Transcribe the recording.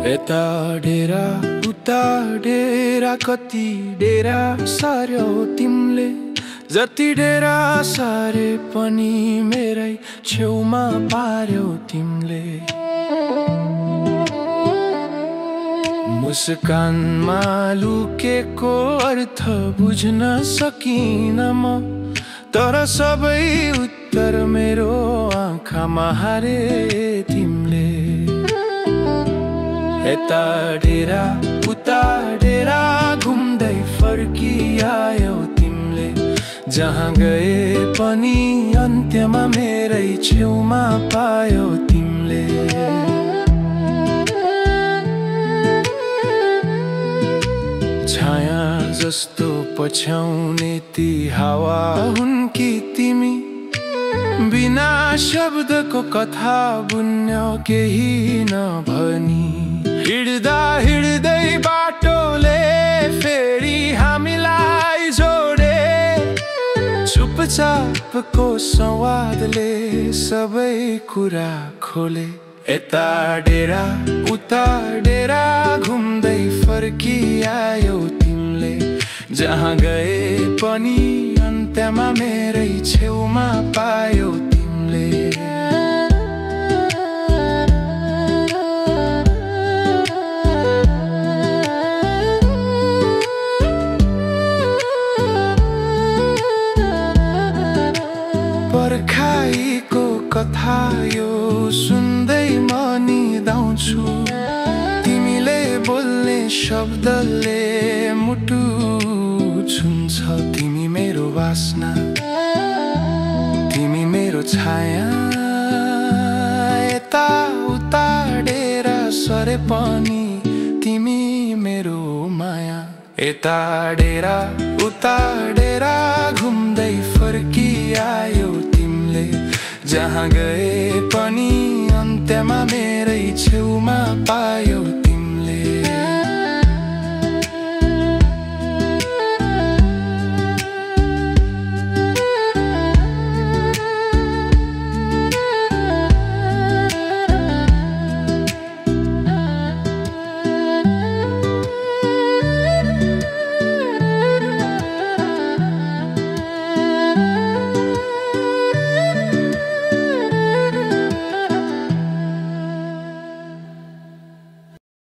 यता डेरा उता डेरा कति डेरा सार्यौ तिमीले, जति डेरा सारे पनि मेरै छेउमा पार्यौ तिमीले। मुस्कानमा लुकेको अर्थ बुझ्न सकिन म, तर सबै उत्तर मेरो आँखामा हारे तिमीले। यता डेरा उता डेरा घुम्दै फर्किआयौ तिमीले, जहाँ गए पनि अन्त्यमा मेरै छेउमा पायौ तिमीले। छाया जस्तो पछ्याउने ती हावा हुन् कि तिमी, बिना शब्दको कथा बुन्यौ केही नभनी। हिँड्दा हिँड्दै बाटोले फेरि हामीलाई जोडे, चुपचापको संवादले सबै कुरा खोले। यता डेरा उता डेरा घुम्दै फर्किआयौ तिमीले, जहाँ गए पनि अन्त्यमा मेरै छेउमा पायौ तिमीले। पर्खाइको कथा यो सुन्दै मनिदाउँछु, तिमीले बोल्ने शब्दले मुटु छुन्छ। तिमी मेरो वासना, तिमी मेरो छाया, यता उता डेरा सरे पनि तिमी मेरो माया। यता डेरा उता डेरा घुम्दै फर्किआयौ तिमीले, जहाँ गए पनि अन्त्यमा मेरै छेउमा पायौ